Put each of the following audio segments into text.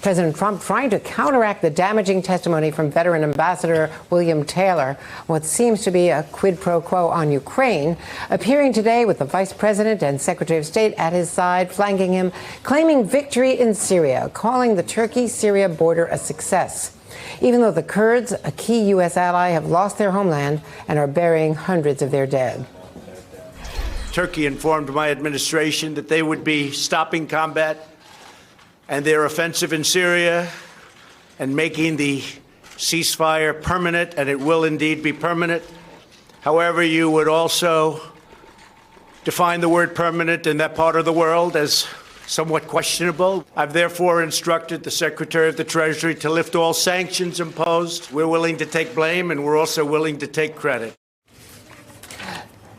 President Trump trying to counteract the damaging testimony from veteran Ambassador William Taylor, what seems to be a quid pro quo on Ukraine, appearing today with the Vice President and Secretary of State at his side, flanking him, claiming victory in Syria, calling the Turkey-Syria border a success, even though the Kurds, a key U.S. ally, have lost their homeland and are burying hundreds of their dead. Turkey informed my administration that they would be stopping combat and their offensive in Syria and making the ceasefire permanent, and it will indeed be permanent. However, you would also define the word permanent in that part of the world as somewhat questionable. I've therefore instructed the Secretary of the Treasury to lift all sanctions imposed. We're willing to take blame, and we're also willing to take credit.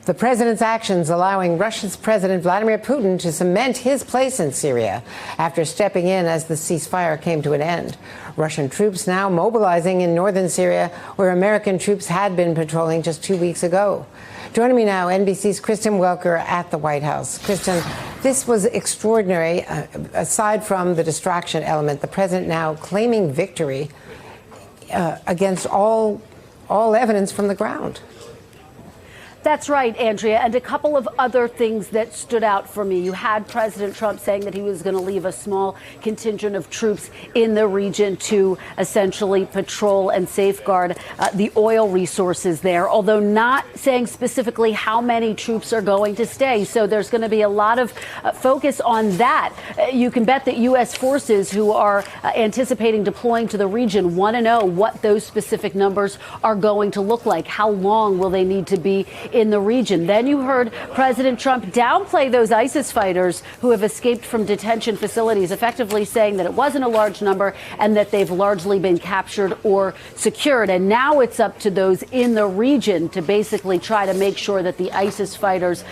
The president's actions allowing Russia's President Vladimir Putin to cement his place in Syria after stepping in as the ceasefire came to an end. Russian troops now mobilizing in northern Syria, where American troops had been patrolling just 2 weeks ago. Joining me now, NBC's Kristen Welker at the White House. Kristen, this was extraordinary. Aside from the distraction element, the president now claiming victory against all evidence from the ground. That's right, Andrea, and a couple of other things that stood out for me. You had President Trump saying that he was going to leave a small contingent of troops in the region to essentially patrol and safeguard the oil resources there, although not saying specifically how many troops are going to stay. So there's going to be a lot of focus on that. You can bet that U.S. forces who are anticipating deploying to the region want to know what those specific numbers are going to look like. How long will they need to be in the region? Then you heard President Trump downplay those ISIS fighters who have escaped from detention facilities, effectively saying that it wasn't a large number and that they've largely been captured or secured. And now it's up to those in the region to basically try to make sure that the ISIS fighters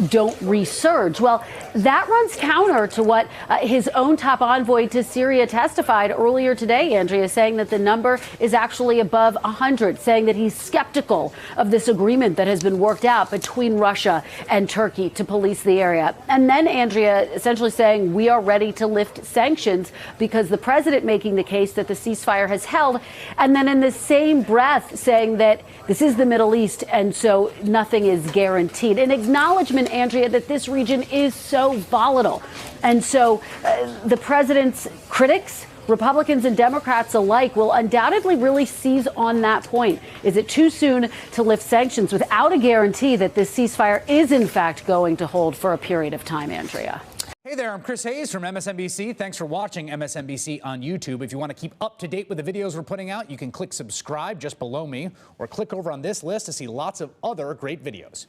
don't resurge. Well, that runs counter to what his own top envoy to Syria testified earlier today, Andrea, saying that the number is actually above 100, saying that he's skeptical of this agreement that has been worked out between Russia and Turkey to police the area. And then Andrea essentially saying we are ready to lift sanctions because the president making the case that the ceasefire has held. And then in the same breath saying that this is the Middle East and so nothing is guaranteed. An acknowledgement, Andrea, that this region is so volatile. And so the president's critics, Republicans and Democrats alike, will undoubtedly really seize on that point. Is it too soon to lift sanctions without a guarantee that this ceasefire is in fact going to hold for a period of time, Andrea? Hey there, I'm Chris Hayes from MSNBC. Thanks for watching MSNBC on YouTube. If you want to keep up to date with the videos we're putting out, you can click subscribe just below me or click over on this list to see lots of other great videos.